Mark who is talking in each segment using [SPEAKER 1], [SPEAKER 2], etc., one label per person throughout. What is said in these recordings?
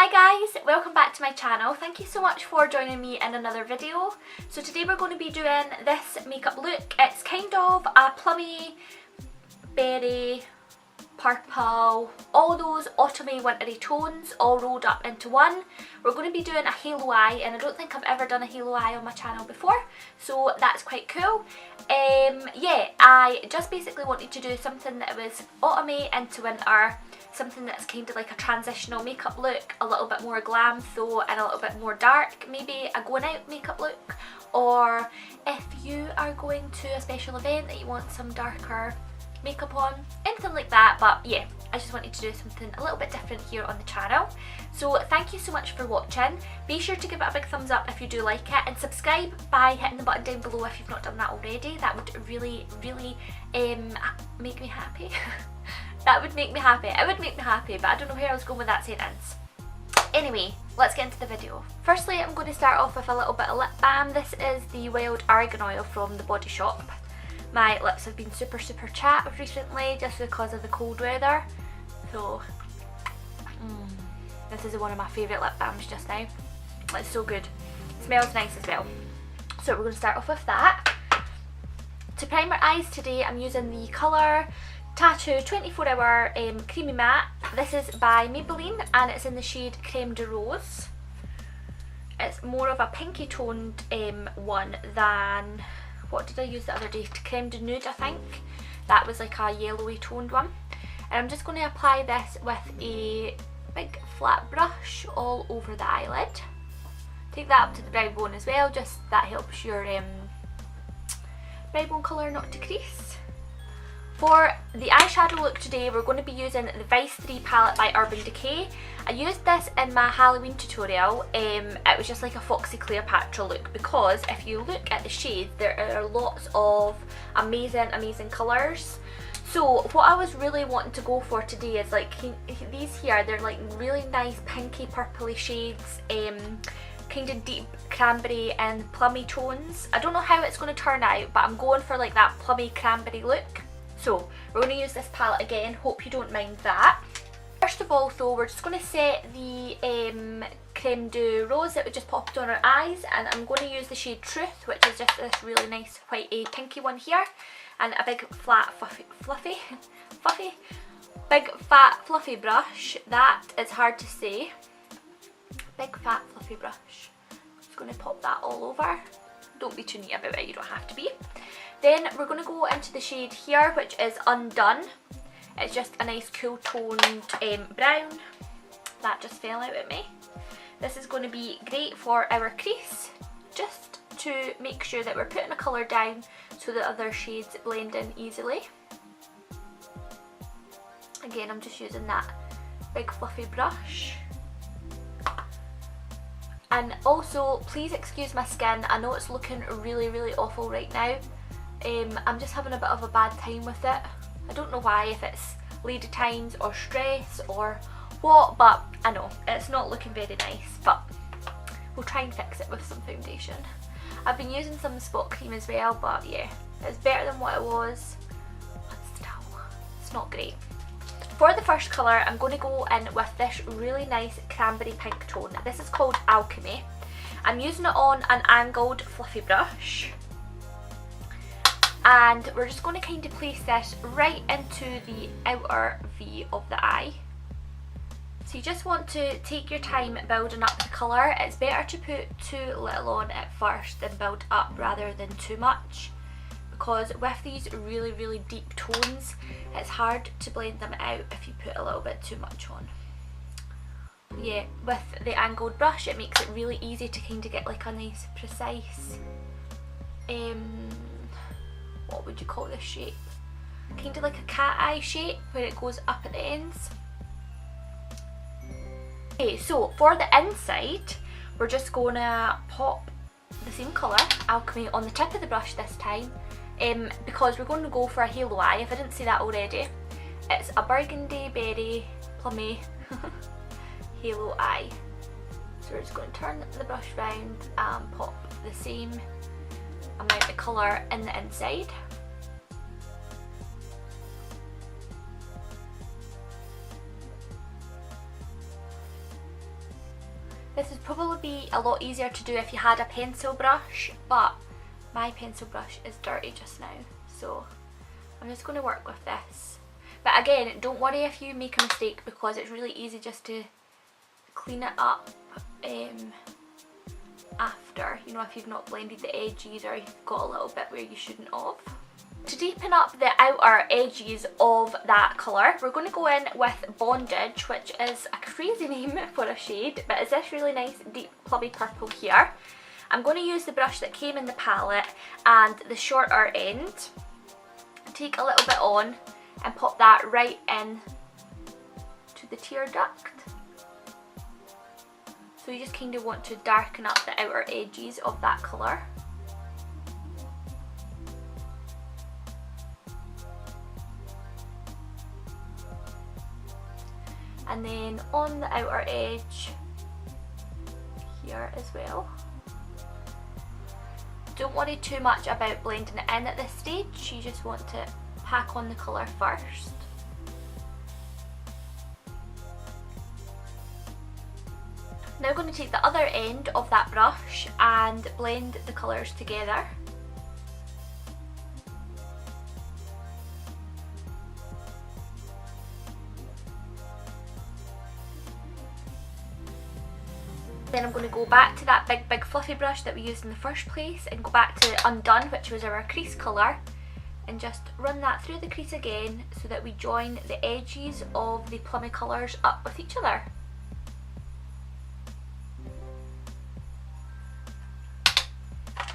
[SPEAKER 1] Hi guys, welcome back to my channel. Thank you so much for joining me in another video. So today we're going to be doing this makeup look. It's kind of a plummy, berry, purple, all those autumny wintry tones all rolled up into one. We're going to be doing a halo eye, and I don't think I've ever done a halo eye on my channel before, so that's quite cool. Yeah, I just basically wanted to do something that was autumny into winter, something that's kind of like a transitional makeup look, a little bit more glam though and a little bit more dark, maybe a going out makeup look, or if you are going to a special event that you want some darker makeup on, anything like that. But yeah, I just wanted to do something a little bit different here on the channel. So thank you so much for watching. Be sure to give it a big thumbs up if you do like it, and subscribe by hitting the button down below if you've not done that already. That would really make me happy. That would make me happy. It would make me happy, but I don't know where I was going with that sentence. Anyway, let's get into the video. Firstly, I'm going to start off with a little bit of lip balm. This is the Wild Argan Oil from the Body Shop. My lips have been super chapped recently just because of the cold weather. So, this is one of my favourite lip balms just now. It's so good. It smells nice as well. So we're going to start off with that. To prime my eyes today, I'm using the colour Tattoo 24 Hour Creamy Matte. This is by Maybelline and it's in the shade Creme de Rose. It's more of a pinky toned one than, what did I use the other day? Creme de Nude, I think. That was like a yellowy toned one. And I'm just going to apply this with a big flat brush all over the eyelid. Take that up to the brow bone as well, just that helps your brow bone colour not decrease. For the eyeshadow look today, we're going to be using the Vice 3 palette by Urban Decay. I used this in my Halloween tutorial. It was just like a Foxy Cleopatra look, because if you look at the shades, there are lots of amazing colours. So what I was really wanting to go for today is like these here, they're like really nice pinky purpley shades, kind of deep cranberry and plummy tones. I don't know how it's going to turn out, but I'm going for like that plummy cranberry look. So we're going to use this palette again, hope you don't mind that. First of all though, we're just going to set the Creme de Rose that we just popped on our eyes, and I'm going to use the shade Truth, which is just this really nice whitey pinky one here, and a big flat fluffy brush. That is hard to say. Big fat fluffy brush. Just going to pop that all over. Don't be too neat about it, you don't have to be. Then we're going to go into the shade here, which is Undone. It's just a nice cool toned brown. That just fell out at me. This is going to be great for our crease, just to make sure that we're putting a colour down so the other shades blend in easily. Again, I'm just using that big fluffy brush. And also, please excuse my skin. I know it's looking really awful right now. I'm just having a bit of a bad time with it. I don't know why, if it's lady times or stress or what, but I know it's not looking very nice, but we'll try and fix it with some foundation. I've been using some spot cream as well, but yeah, it's better than what it was, but still, it's not great. For the first colour, I'm going to go in with this really nice cranberry pink tone. This is called Alchemy. I'm using it on an angled fluffy brush. And we're just going to kind of place this right into the outer V of the eye. So you just want to take your time building up the colour. It's better to put too little on at first than build up rather than too much, because with these really deep tones, it's hard to blend them out if you put a little bit too much on. Yeah, with the angled brush, it makes it really easy to kind of get like a nice precise what would you call this shape? Kind of like a cat eye shape where it goes up at the ends. Okay, so for the inside, we're just gonna pop the same colour, Alchemy, on the tip of the brush this time, because we're going to go for a halo eye, if I didn't say that already. It's a burgundy, berry, plummy halo eye. So we're just going to turn the brush round and pop the same amount of colour in the inside. This would probably be a lot easier to do if you had a pencil brush, but my pencil brush is dirty just now, so I'm just going to work with this. But again, don't worry if you make a mistake, because it's really easy just to clean it up after, you know, if you've not blended the edges or you've got a little bit where you shouldn't have. To deepen up the outer edges of that colour, we're going to go in with Bondage, which is a crazy name for a shade, but it's this really nice deep plummy purple here. I'm going to use the brush that came in the palette and the shorter end. Take a little bit on and pop that right in to the tear duct. So you just kind of want to darken up the outer edges of that colour. And then on the outer edge here as well. Don't worry too much about blending it in at this stage, you just want to pack on the colour first. Now I'm going to take the other end of that brush and blend the colours together. Then I'm going to go back to that big fluffy brush that we used in the first place and go back to Undone, which was our crease colour, and just run that through the crease again so that we join the edges of the plummy colours up with each other.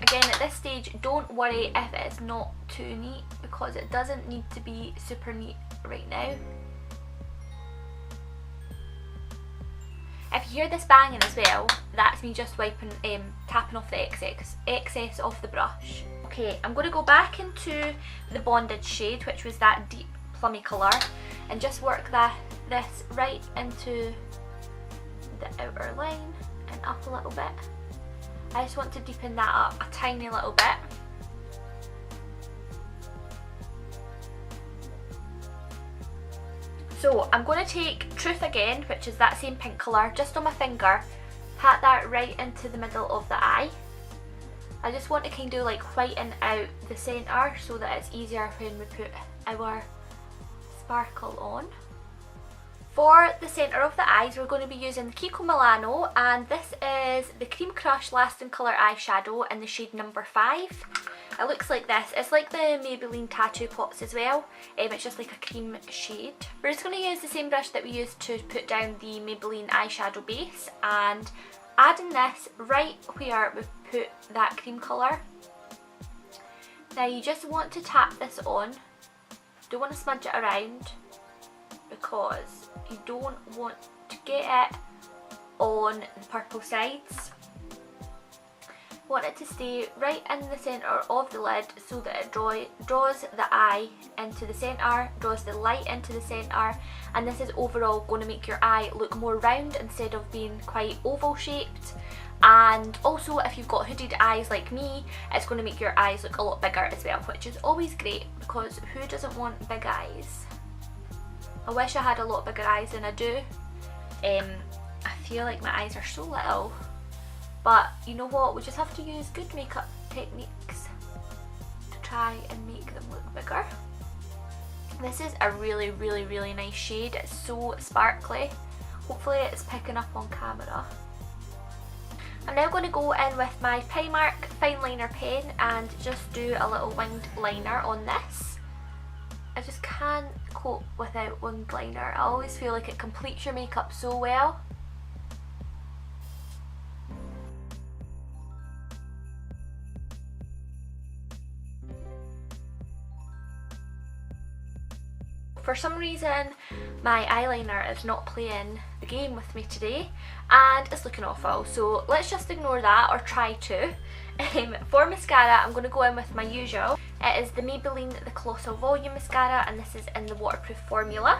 [SPEAKER 1] Again, at this stage, don't worry if it's not too neat, because it doesn't need to be super neat right now. If you hear this banging as well, that's me just wiping, tapping off the excess off the brush. Okay, I'm going to go back into the Bondage shade, which was that deep plummy colour, and just work this right into the outer line and up a little bit. I just want to deepen that up a tiny little bit. So I'm going to take Truth again, which is that same pink colour, just on my finger, pat that right into the middle of the eye. I just want to kind of like whiten out the centre so that it's easier when we put our sparkle on. For the centre of the eyes, we're going to be using the Kiko Milano, and this is the Cream Crush Lasting Colour Eyeshadow in the shade number 5. It looks like this. It's like the Maybelline Tattoo Pots as well. It's just like a cream shade. We're just going to use the same brush that we used to put down the Maybelline eyeshadow base, and adding this right where we put that cream colour. Now you just want to tap this on. Don't want to smudge it around, because you don't want to get it on the purple sides. Want it to stay right in the centre of the lid so that it draws the eye into the centre, draws the light into the centre, and this is overall going to make your eye look more round instead of being quite oval shaped. And also, if you've got hooded eyes like me, it's going to make your eyes look a lot bigger as well, which is always great, because who doesn't want big eyes? I wish I had a lot bigger eyes than I do. I feel like my eyes are so little. But you know what, we just have to use good makeup techniques to try and make them look bigger. This is a really nice shade. It's so sparkly. Hopefully it's picking up on camera. I'm now going to go in with my Primark fine liner pen and just do a little winged liner on this. I just can't cope without winged liner. I always feel like it completes your makeup so well. For some reason, my eyeliner is not playing the game with me today, and it's looking awful, so let's just ignore that, or try to. For mascara, I'm going to go in with my usual. It is the Maybelline The Colossal Volume Mascara, and this is in the waterproof formula.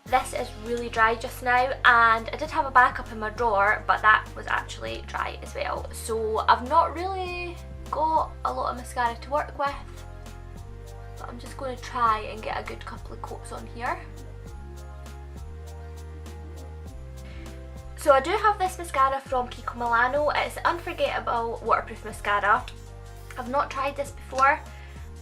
[SPEAKER 1] This is really dry just now, and I did have a backup in my drawer, but that was actually dry as well. So I've not really got a lot of mascara to work with, but I'm just going to try and get a good couple of coats on here. So I do have this mascara from Kiko Milano. It's Unforgettable Waterproof Mascara. I've not tried this before,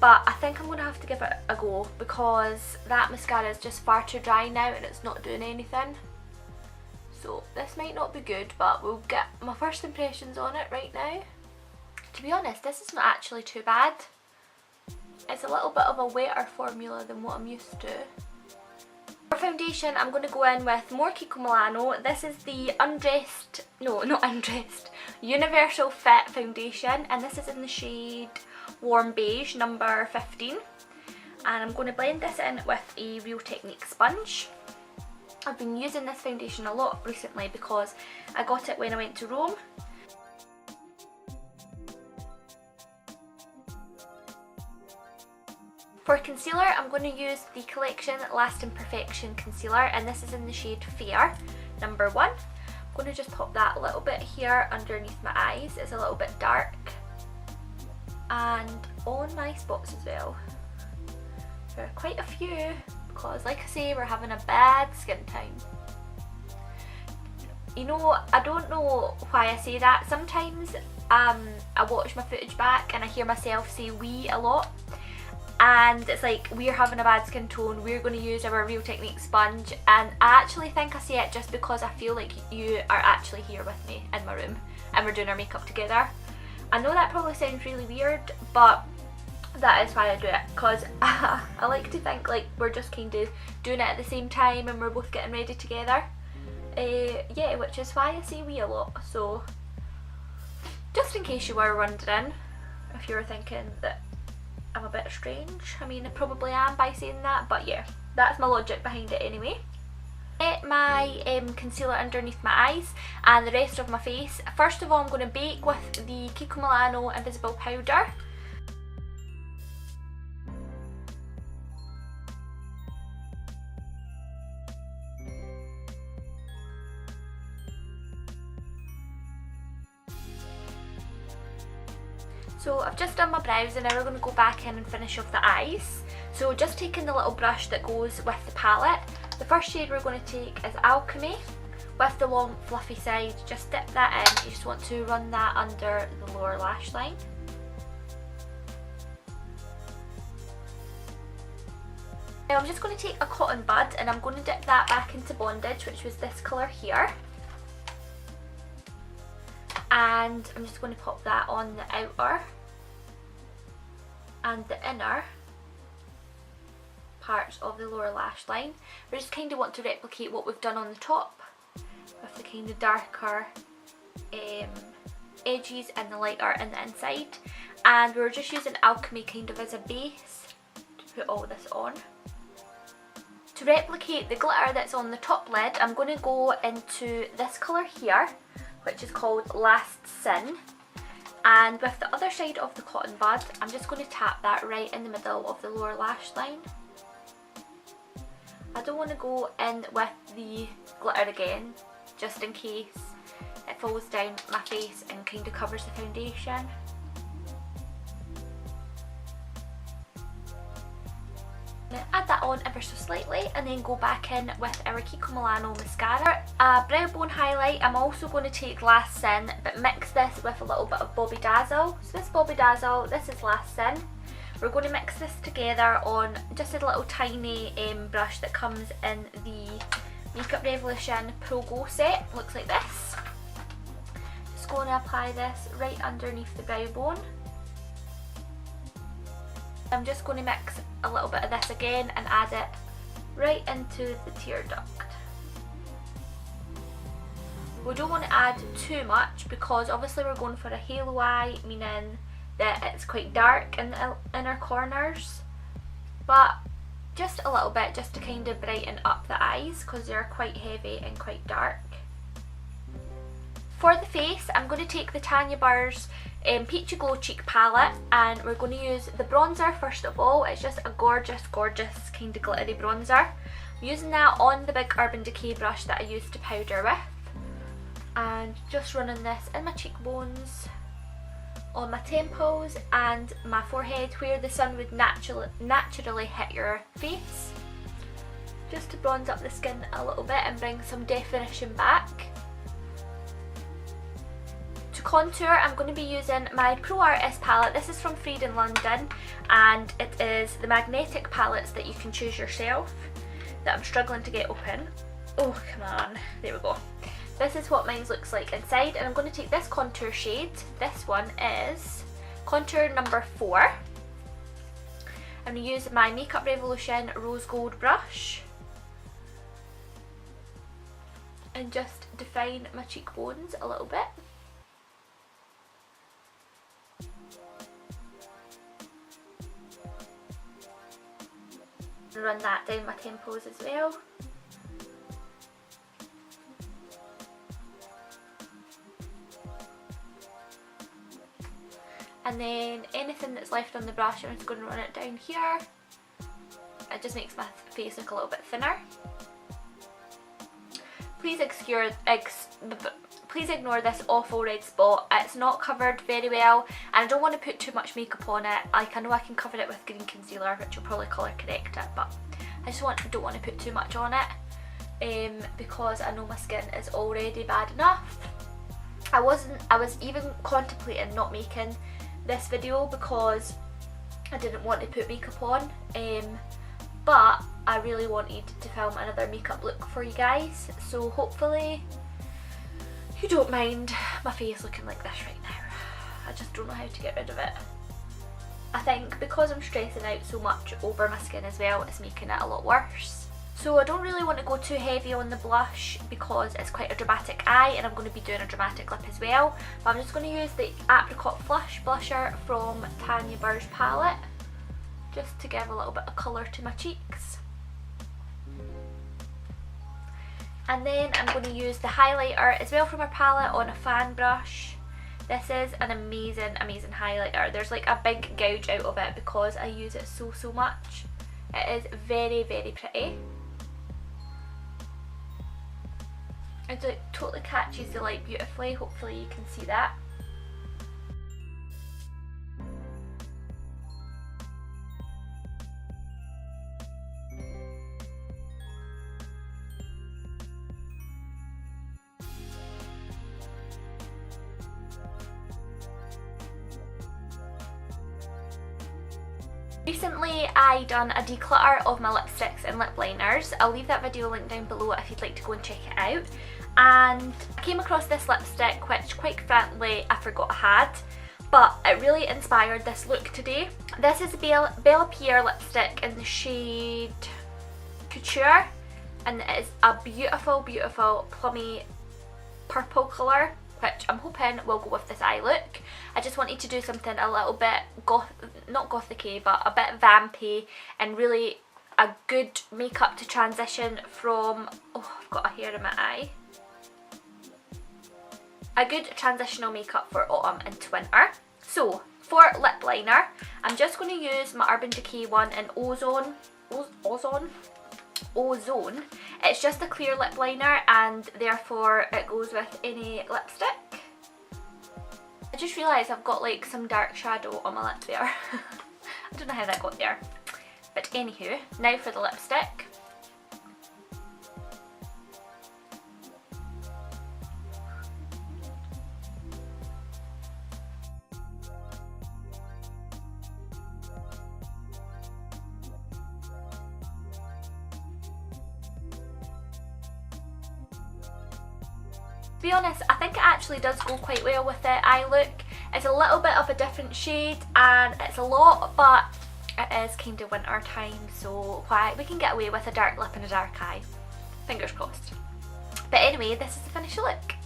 [SPEAKER 1] but I think I'm going to have to give it a go because that mascara is just far too dry now and it's not doing anything. So this might not be good, but we'll get my first impressions on it right now. To be honest, this is not actually too bad. It's a little bit of a wetter formula than what I'm used to. For foundation, I'm going to go in with more Kiko Milano. This is the Universal Fit Foundation, and this is in the shade Warm Beige, number 15. And I'm going to blend this in with a Real Technique sponge. I've been using this foundation a lot recently because I got it when I went to Rome. For concealer, I'm going to use the Collection Lasting Perfection Concealer, and this is in the shade Fair, number 1. I'm going to just pop that a little bit here underneath my eyes. It's a little bit dark. And on my spots as well. There are quite a few because, like I say, we're having a bad skin time. You know, I don't know why I say that. Sometimes I watch my footage back and I hear myself say "we" a lot. And it's like, we're having a bad skin tone, we're going to use our Real Technique sponge, and I actually think I say it just because I feel like you are actually here with me in my room and we're doing our makeup together. I know that probably sounds really weird, but that is why I do it, because I like to think like we're just kind of doing it at the same time and we're both getting ready together. Yeah, which is why I say "we" a lot. So just in case you were wondering, if you were thinking that I'm a bit strange. I mean, I probably am by saying that, but yeah, that's my logic behind it anyway. Get my concealer underneath my eyes and the rest of my face. First of all, I'm going to bake with the Kiko Milano Invisible Powder. So I've just done my brows and now we're going to go back in and finish off the eyes. So just taking the little brush that goes with the palette. The first shade we're going to take is Alchemy with the long fluffy side. Just dip that in. You just want to run that under the lower lash line. Now I'm just going to take a cotton bud and I'm going to dip that back into Bondage, which was this colour here. And I'm just going to pop that on the outer and the inner parts of the lower lash line. We just kind of want to replicate what we've done on the top with the kind of darker edges and the lighter in the inside. And we're just using Alchemy kind of as a base to put all this on. To replicate the glitter that's on the top lid, I'm going to go into this colour here, which is called Last Sin, and with the other side of the cotton bud, I'm just going to tap that right in the middle of the lower lash line. I don't want to go in with the glitter again, just in case it falls down my face and kind of covers the foundation. Now add that on ever so slightly and then go back in with our Kiko Milano mascara. Brow bone highlight, I'm also going to take Last Sin but mix this with a little bit of Bobby Dazzle. So this Bobby Dazzle, this is Last Sin. We're going to mix this together on just a little tiny brush that comes in the Makeup Revolution Pro Go set. Looks like this. Just going to apply this right underneath the brow bone. I'm just going to mix a little bit of this again and add it right into the tear duct. We don't want to add too much because obviously we're going for a halo eye, meaning that it's quite dark in the inner corners, but just a little bit just to kind of brighten up the eyes because they're quite heavy and quite dark. For the face, I'm going to take the Tanya Burr's Peachy Glow Cheek palette and we're going to use the bronzer first of all. It's just a gorgeous, gorgeous kind of glittery bronzer. I'm using that on the big Urban Decay brush that I used to powder with, and just running this in my cheekbones, on my temples and my forehead where the sun would naturally hit your face, just to bronze up the skin a little bit and bring some definition back. contour, I'm going to be using my Pro Artist palette. This is from Freed in London, and it is the magnetic palettes that you can choose yourself that I'm struggling to get open. Oh, come on. There we go. This is what mine looks like inside, and I'm going to take this contour shade. This one is contour number 4. I'm going to use my Makeup Revolution Rose Gold brush and just define my cheekbones a little bit. Run that down my temples as well. And then anything that's left on the brush, I'm just going to run it down here. It just makes my face look a little bit thinner. Please ignore this awful red spot. It's not covered very well, and I don't want to put too much makeup on it. Like, I know I can cover it with green concealer, which will probably colour correct it, but I just don't want to put too much on it, because I know my skin is already bad enough. I was even contemplating not making this video because I didn't want to put makeup on, but I really wanted to film another makeup look for you guys, so hopefully you don't mind my face looking like this right now. I just don't know how to get rid of it. I think because I'm stressing out so much over my skin as well, it's making it a lot worse. So I don't really want to go too heavy on the blush because it's quite a dramatic eye, and I'm going to be doing a dramatic lip as well. But I'm just going to use the Apricot Flush blusher from Tanya Burr's palette, just to give a little bit of colour to my cheeks. And then I'm going to use the highlighter as well from her palette on a fan brush. This is an amazing, amazing highlighter. There's like a big gouge out of it because I use it so much. It is very, very pretty. It totally catches the light beautifully. Hopefully you can see that. Recently I done a declutter of my lipsticks and lip liners. I'll leave that video linked down below if you'd like to go and check it out. And I came across this lipstick, which quite frankly I forgot I had, but it really inspired this look today. This is Bella Pierre lipstick in the shade Couture, and it is a beautiful, beautiful plummy purple colour, which I'm hoping will go with this eye look. I just wanted to do something a little bit not gothic-y, but a bit vampy, and really a good makeup to transition from, oh, I've got a hair in my eye. A good transitional makeup for autumn and winter. So for lip liner, I'm just going to use my Urban Decay one in Ozone. It's just a clear lip liner, and therefore it goes with any lipstick. I just realised I've got like some dark shadow on my lip there. I don't know how that got there. But anywho, now for the lipstick. To be honest, I think it actually does go quite well with the eye look. It's a little bit of a different shade and it's a lot, but it is kind of winter time, so why we can get away with a dark lip and a dark eye. Fingers crossed. But anyway, this is the finished look.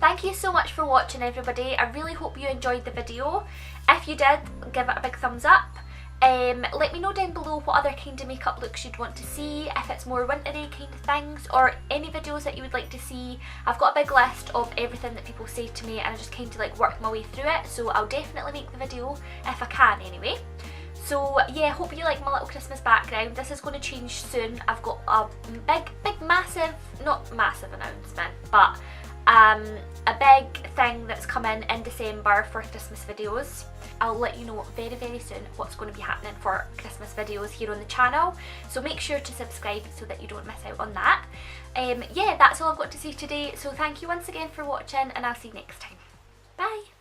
[SPEAKER 1] Thank you so much for watching, everybody. I really hope you enjoyed the video. If you did, give it a big thumbs up. Let me know down below what other kind of makeup looks you'd want to see, if it's more wintry kind of things, or any videos that you would like to see. I've got a big list of everything that people say to me, and I just kind of like work my way through it, so I'll definitely make the video if I can anyway. So yeah, hope you like my little Christmas background. This is going to change soon. I've got a big massive, not massive announcement, but a big thing that's coming in December for Christmas videos. I'll let you know very soon what's going to be happening for Christmas videos here on the channel, so make sure to subscribe so that you don't miss out on that. Yeah, that's all I've got to say today, so thank you once again for watching, and I'll see you next time. Bye!